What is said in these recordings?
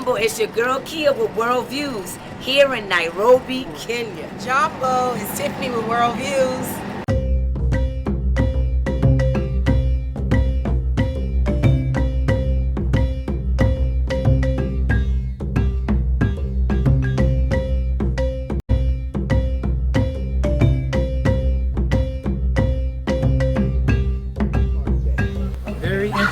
Jambo, it's your girl Kia with World Views here in Nairobi, Kenya. Jambo, it's Tiffany with World Views.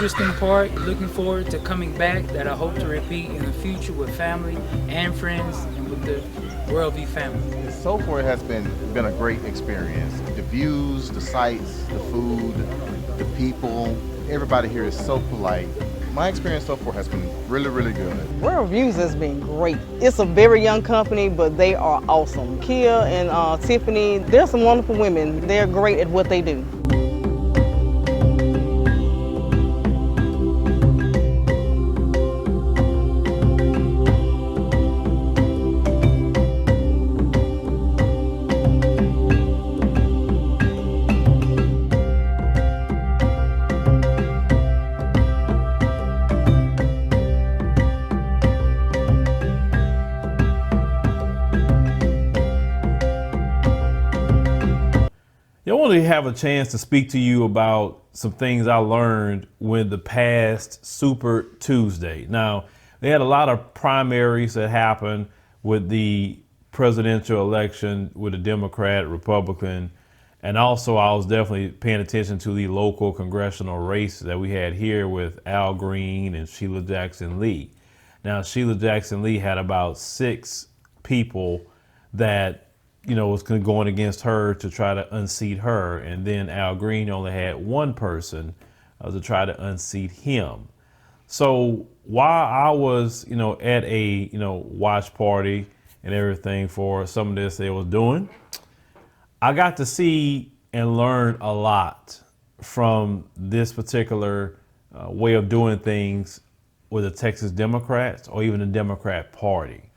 Interesting part, looking forward to coming back, that I hope to repeat in the future with family and friends and with the Worldview family. So far it has been a great experience. The views, the sights, the food, the people, everybody here is so polite. My experience so far has been really, really good. World Views has been great. It's a very young company, but they are awesome. Kia and Tiffany, they're some wonderful women. They're great at what they do. I want to have a chance to speak to you about some things I learned with the past Super Tuesday. Now, they had a lot of primaries that happened with the presidential election with a Democrat, Republican, and also I was definitely paying attention to the local congressional race that we had here with Al Green and Sheila Jackson Lee. Now, Sheila Jackson Lee had about 6 people that was going against her to try to unseat her. And then Al Green only had 1 person to try to unseat him. So while I was, at a, watch party and everything for some of this they was doing, I got to see and learn a lot from this particular way of doing things with the Texas Democrats or even the Democrat Party.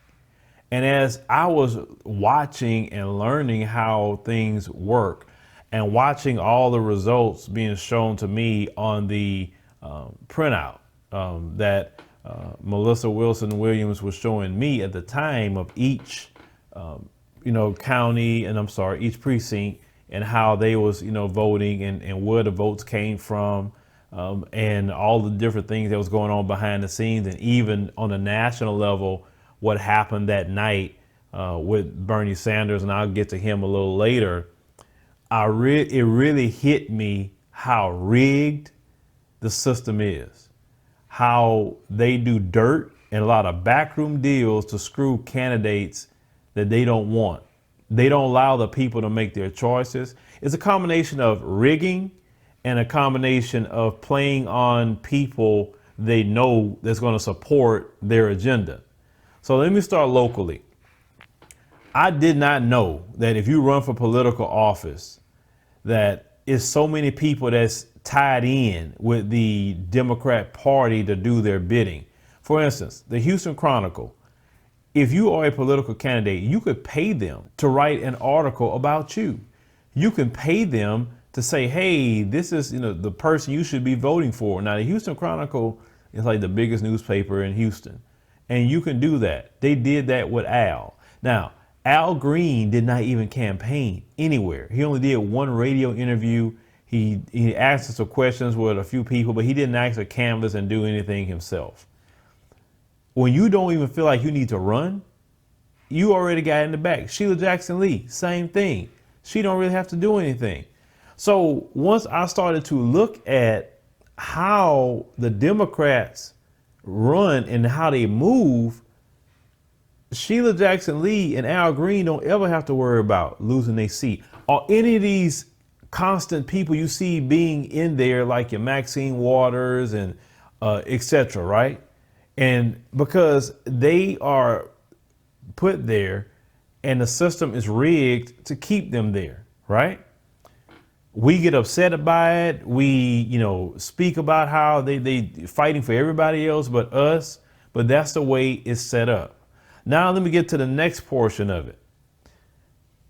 And as I was watching and learning how things work and watching all the results being shown to me on the printout that Melissa Wilson Williams was showing me at the time of each, county and each precinct and how they was, voting and where the votes came from and all the different things that was going on behind the scenes and even on a national level, what happened that night with Bernie Sanders, and I'll get to him a little later. It really hit me how rigged the system is, how they do dirt and a lot of backroom deals to screw candidates that they don't want. They don't allow the people to make their choices. It's a combination of rigging and a combination of playing on people they know that's going to support their agenda. So let me start locally. I did not know that if you run for political office, that it's so many people that's tied in with the Democrat Party to do their bidding. For instance, the Houston Chronicle, if you are a political candidate, you could pay them to write an article about you. You can pay them to say, hey, this is the person you should be voting for. Now, the Houston Chronicle is like the biggest newspaper in Houston. And you can do that. They did that with Al. Now, Al Green did not even campaign anywhere. He only did 1 radio interview. He asked us some questions with a few people, but he didn't actually canvass and do anything himself. When you don't even feel like you need to run, you already got in the back. Sheila Jackson Lee, same thing. She don't really have to do anything. So once I started to look at how the Democrats run and how they move, Sheila Jackson Lee and Al Green don't ever have to worry about losing their seat or any of these constant people you see being in there like your Maxine Waters and etc. Right? And because they are put there and the system is rigged to keep them there, right? We get upset by it. We, speak about how they fighting for everybody else but us, but that's the way it's set up. Now let me get to the next portion of it.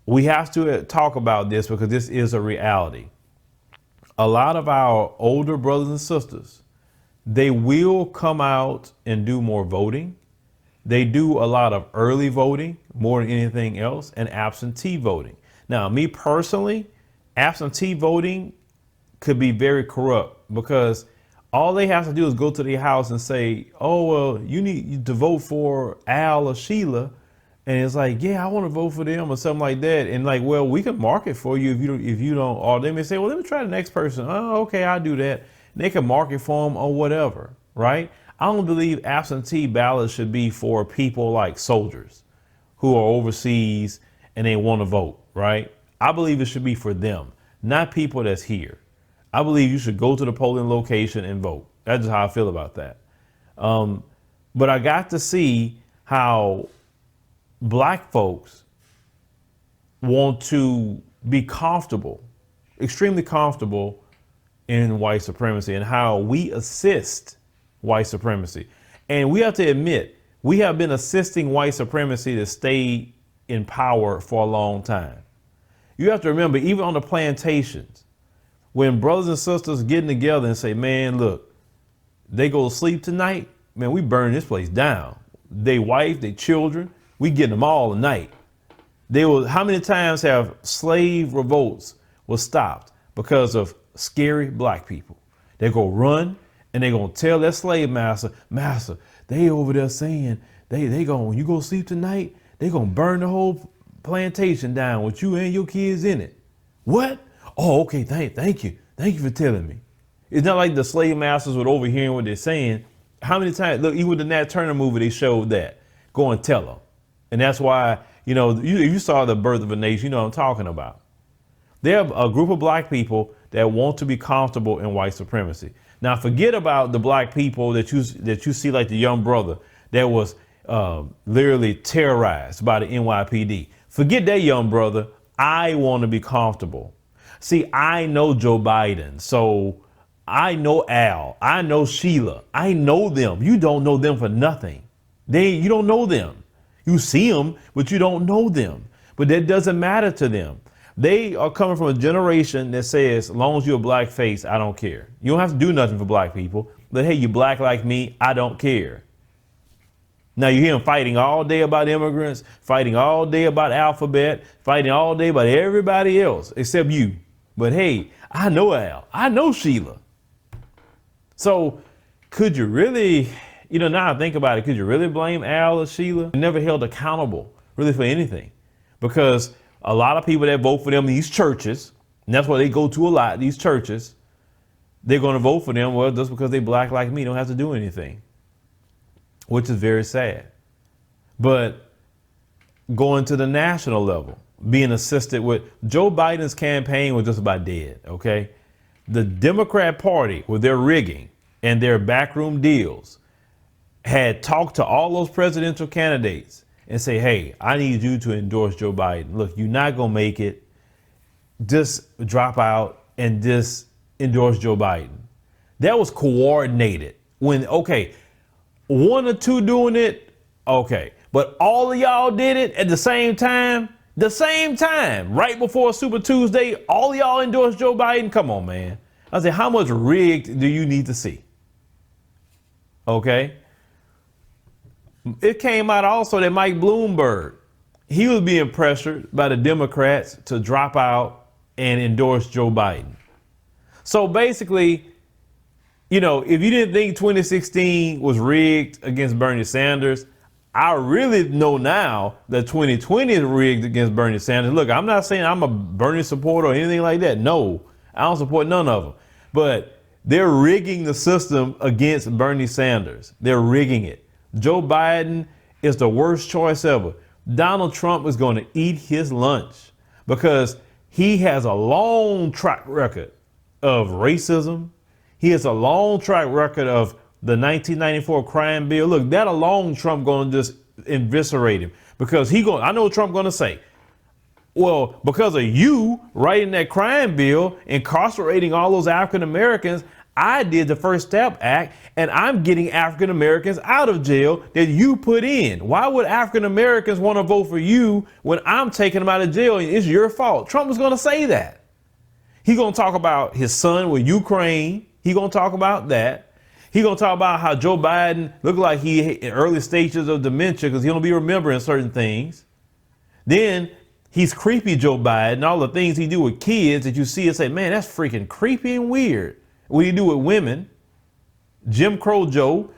We have to talk about this because this is a reality. A lot of our older brothers and sisters, they will come out and do more voting. They do a lot of early voting more than anything else, and absentee voting. Now, me personally, absentee voting could be very corrupt, because all they have to do is go to their house and say, oh, well, you need to vote for Al or Sheila. And it's like, yeah, I want to vote for them or something like that. And like, well, we can mark it for you if you don't, or they may say, well, let me try the next person. Oh, okay, I'll do that. And they can mark it for them or whatever, right? I don't believe absentee ballots should be for people like soldiers who are overseas and they want to vote, right? I believe it should be for them, not people that's here. I believe you should go to the polling location and vote. That's just how I feel about that. But I got to see how black folks want to be comfortable, extremely comfortable in white supremacy, and how we assist white supremacy. And we have to admit, we have been assisting white supremacy to stay in power for a long time. You have to remember, even on the plantations, when brothers and sisters getting together and say, man, look, they go to sleep tonight, man, we burn this place down. They wife, they children, we get them all tonight. How many times have slave revolts was stopped because of scary black people? They go run and they gonna tell their slave master, they over there saying they gonna, when you go sleep tonight, they gonna burn the whole plantation down with you and your kids in it. What? Oh, okay, thank you. Thank you for telling me. It's not like the slave masters would overhearing what they're saying. How many times, look, even with the Nat Turner movie, they showed that. Go and tell them. And that's why, if you saw The Birth of a Nation, you know what I'm talking about. There are a group of black people that want to be comfortable in white supremacy. Now, forget about the black people that you see, like the young brother that was literally terrorized by the NYPD. Forget that young brother. I want to be comfortable. See, I know Joe Biden, so I know Al, I know Sheila, I know them. You don't know them for nothing. You don't know them. You see them, but you don't know them. But that doesn't matter to them. They are coming from a generation that says, as long as you're a black face, I don't care. You don't have to do nothing for black people. But hey, you black like me, I don't care. Now you hear them fighting all day about immigrants, fighting all day about alphabet, fighting all day about everybody else except you. But hey, I know Al, I know Sheila. So could you really, now I think about it, could you really blame Al or Sheila? They're never held accountable really for anything, because a lot of people that vote for them in these churches, and that's why they go to a lot, these churches, they're going to vote for them. Well, just because they black like me, don't have to do anything, which is very sad. But going to the national level, being assisted with Joe Biden's campaign was just about dead. OK, the Democrat Party, with their rigging and their backroom deals, had talked to all those presidential candidates and say, hey, I need you to endorse Joe Biden. Look, you're not going to make it. Just drop out and just endorse Joe Biden. That was coordinated. When, okay, one or two doing it, okay. But all of y'all did it at the same time, right before Super Tuesday, all of y'all endorsed Joe Biden. Come on, man. I said, how much rigged do you need to see? Okay. It came out also that Mike Bloomberg, he was being pressured by the Democrats to drop out and endorse Joe Biden. So basically, if you didn't think 2016 was rigged against Bernie Sanders, I really know now that 2020 is rigged against Bernie Sanders. Look, I'm not saying I'm a Bernie supporter or anything like that. No, I don't support none of them. But they're rigging the system against Bernie Sanders. They're rigging it. Joe Biden is the worst choice ever. Donald Trump is going to eat his lunch because he has a long track record of racism. He has a long track record of the 1994 crime bill. Look, that alone, Trump going to just eviscerate him, because I know what Trump going to say. Well, because of you writing that crime bill, incarcerating all those African Americans, I did the First Step Act, and I'm getting African Americans out of jail that you put in. Why would African Americans want to vote for you when I'm taking them out of jail and it's your fault? Trump was going to say that. He's going to talk about his son with Ukraine. He's going to talk about that. He gonna talk about how Joe Biden looked like he in early stages of dementia because he don't be remembering certain things. Then he's creepy Joe Biden, all the things he do with kids that you see and say, man, that's freaking creepy and weird. What do you do with women? Jim Crow Joe,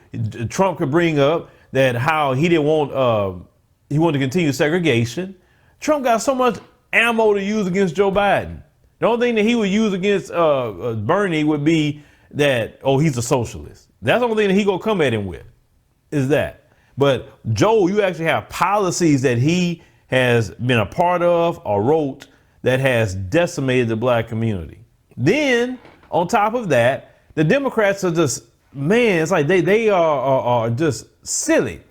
Trump could bring up that how he didn't want, he wanted to continue segregation. Trump got so much ammo to use against Joe Biden. The only thing that he would use against Bernie would be that, oh, he's a socialist. That's the only thing that he gonna come at him with, is that. But Joe, you actually have policies that he has been a part of or wrote that has decimated the black community. Then, on top of that, the Democrats are just, man, it's like they are just silly.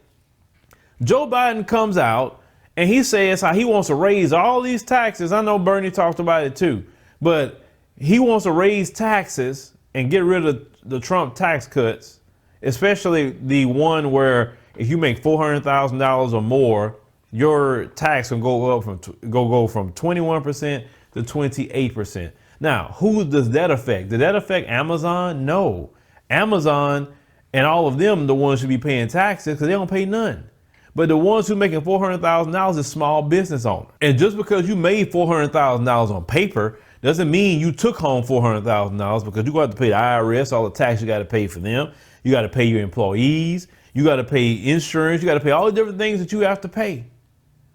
Joe Biden comes out and he says how he wants to raise all these taxes. I know Bernie talked about it too, but he wants to raise taxes and get rid of the Trump tax cuts, especially the one where if you make $400,000 or more, your tax can go up from 21% to 28%. Now, who does that affect? Did that affect Amazon? No. Amazon and all of them, the ones should be paying taxes because they don't pay none. But the ones who making $400,000 is small business owners. And just because you made $400,000 on paper doesn't mean you took home $400,000 because you're going to have to pay the IRS, all the tax you got to pay for them. You got to pay your employees. You got to pay insurance. You got to pay all the different things that you have to pay.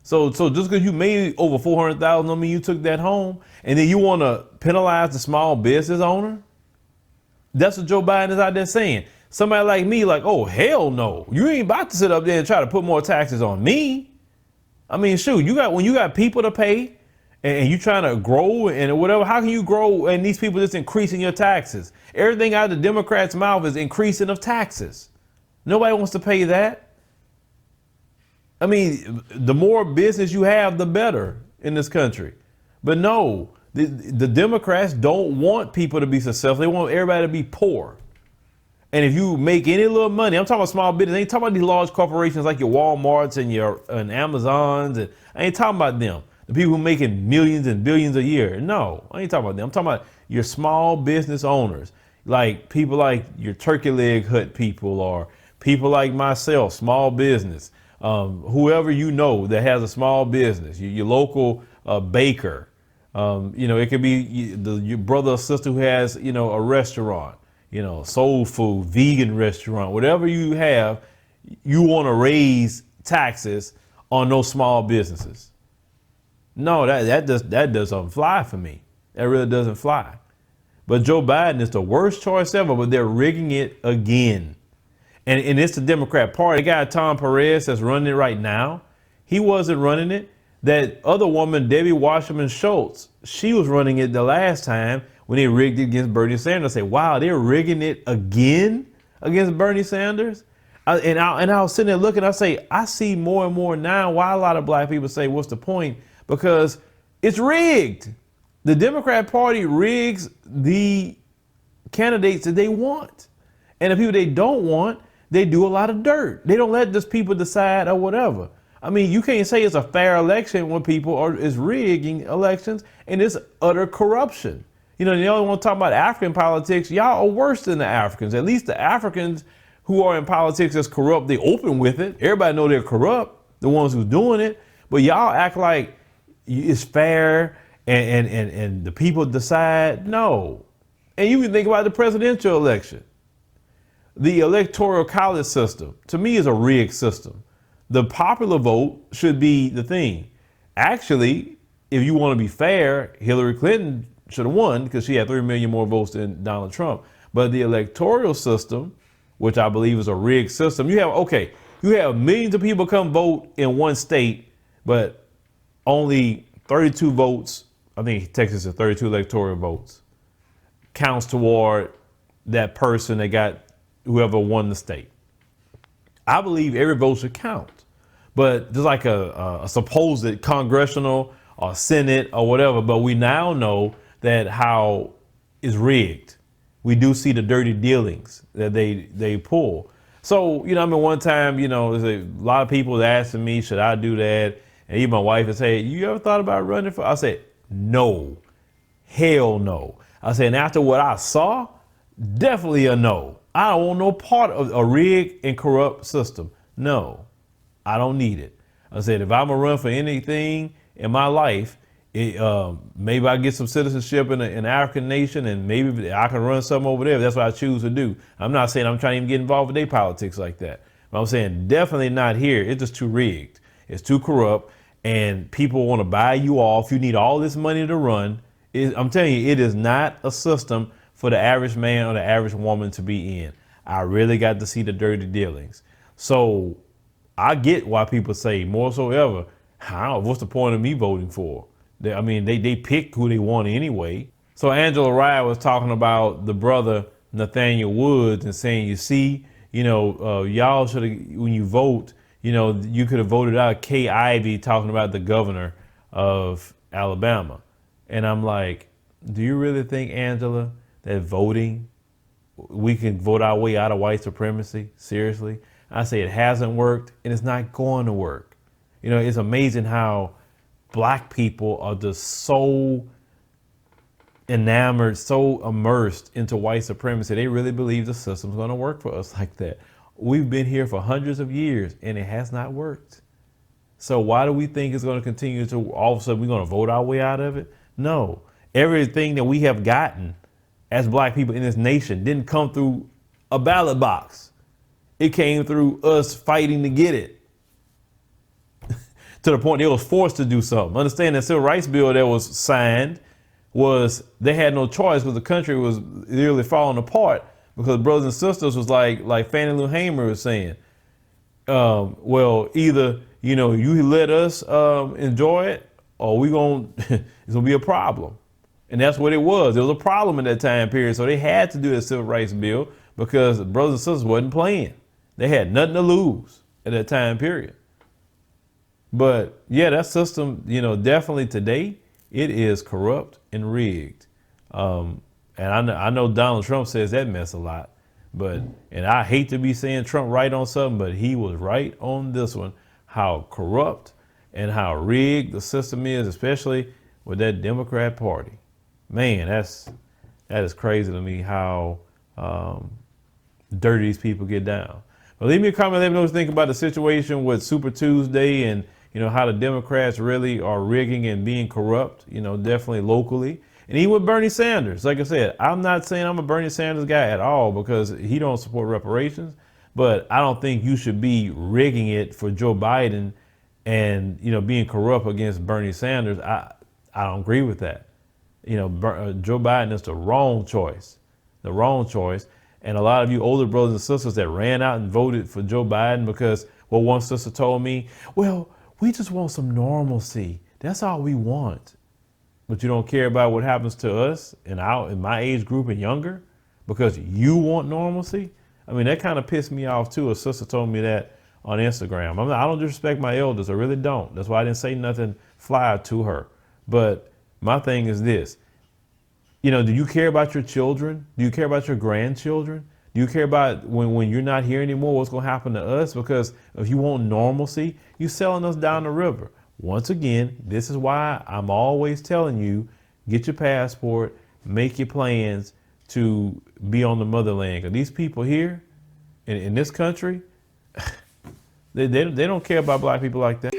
So just because you made over $400,000 don't mean you took that home. And then you want to penalize the small business owner? That's what Joe Biden is out there saying. Somebody like me, like, oh, hell no. You ain't about to sit up there and try to put more taxes on me. I mean, shoot, when you got people to pay and you trying to grow and whatever, how can you grow and these people just increasing your taxes? Everything out of the Democrats' mouth is increasing of taxes. Nobody wants to pay that. I mean, the more business you have, the better in this country. But no, the Democrats don't want people to be successful. They want everybody to be poor. And if you make any little money, I'm talking about small business. I ain't talking about these large corporations like your Walmarts and Amazons. And I ain't talking about them. The people who making millions and billions a year. No, I ain't talking about them. I'm talking about your small business owners, like people like your turkey leg hut people or people like myself, small business. Whoever you know that has a small business, your local baker. It could be your brother or sister who has, a restaurant. Soul food, vegan restaurant, whatever you have, you want to raise taxes on those small businesses. No, that doesn't fly for me. That really doesn't fly. But Joe Biden is the worst choice ever, but they're rigging it again. And it's the Democrat Party. The guy, Tom Perez, that's running it right now. He wasn't running it. That other woman, Debbie Wasserman Schultz, she was running it the last time when they rigged it against Bernie Sanders. I say, wow, they're rigging it again against Bernie Sanders? And I was sitting there looking, I say, I see more and more now why a lot of black people say, what's the point? Because it's rigged. The Democrat Party rigs the candidates that they want. And the people they don't want, they do a lot of dirt. They don't let just people decide or whatever. I mean, you can't say it's a fair election when people is rigging elections, and it's utter corruption. They only want to talk about African politics. Y'all are worse than the Africans. At least the Africans who are in politics that's corrupt, they open with it. Everybody know they're corrupt, the ones who's doing it. But y'all act like it's fair and the people decide. No. And you can think about the presidential election. The electoral college system, to me, is a rigged system. The popular vote should be the thing. Actually, if you want to be fair, Hillary Clinton should have won because she had 3 million more votes than Donald Trump. But the electoral system, which I believe is a rigged system, you have millions of people come vote in one state, but only 32 votes, I think Texas has 32 electoral votes, counts toward that person that got whoever won the state. I believe every vote should count. But just like a supposed congressional or Senate or whatever, but we now know that how is rigged. We do see the dirty dealings that they pull. So, one time, there's a lot of people asking me, should I do that? And even my wife would say, you ever thought about running for? I said, no, hell no. I said, and after what I saw, definitely a no. I don't want no part of a rigged and corrupt system. No, I don't need it. I said, if I'm gonna run for anything in my life, maybe I get some citizenship in an African nation, and maybe I can run something over there. That's what I choose to do. I'm not saying I'm trying to even get involved with their politics like that. But I'm saying definitely not here. It's just too rigged. It's too corrupt, and people want to buy you off. You need all this money to run. I'm telling you, it is not a system for the average man or the average woman to be in. I really got to see the dirty dealings. So I get why people say more so ever, what's the point of me voting for? They pick who they want anyway. So Angela Rye was talking about the brother Nathaniel Woods and saying, you see, y'all should have, when you vote, you could have voted out Kay Ivey, talking about the governor of Alabama. And I'm like, do you really think, Angela, that voting, we can vote our way out of white supremacy? Seriously? I say it hasn't worked, and it's not going to work. It's amazing how black people are just so enamored, so immersed into white supremacy. They really believe the system's going to work for us like that. We've been here for hundreds of years, and it has not worked. So why do we think it's going to continue to, all of a sudden, we're going to vote our way out of it? No. Everything that we have gotten as black people in this nation didn't come through a ballot box. It came through us fighting to get it. To the point they was forced to do something. Understand that civil rights bill that was signed they had no choice because the country was literally falling apart because brothers and sisters was like Fannie Lou Hamer was saying, well, either, you let us enjoy it or it's gonna be a problem. And that's what it was. There was a problem in that time period. So they had to do the civil rights bill because brothers and sisters wasn't playing. They had nothing to lose at that time period. But yeah, that system, definitely today, it is corrupt and rigged. And I know Donald Trump says that mess a lot, and I hate to be saying Trump right on something, but he was right on this one, how corrupt and how rigged the system is, especially with that Democrat Party. Man, that is crazy to me how dirty these people get down. But leave me a comment, let me know what you think about the situation with Super Tuesday and how the Democrats really are rigging and being corrupt, definitely locally. And even with Bernie Sanders, like I said, I'm not saying I'm a Bernie Sanders guy at all because he don't support reparations, but I don't think you should be rigging it for Joe Biden and, being corrupt against Bernie Sanders. I don't agree with that. Joe Biden is the wrong choice. And a lot of you older brothers and sisters that ran out and voted for Joe Biden because, one sister told me, well, we just want some normalcy. That's all we want. But you don't care about what happens to us in my age group and younger because you want normalcy? That kind of pissed me off too. A sister told me that on Instagram. I don't disrespect my elders. I really don't. That's why I didn't say nothing fly to her. But my thing is this. Do you care about your children? Do you care about your grandchildren? Do you care about when you're not here anymore, what's going to happen to us? Because if you want normalcy, you're selling us down the river. Once again, this is why I'm always telling you, get your passport, make your plans to be on the motherland. Because these people here in this country, they don't care about black people like that.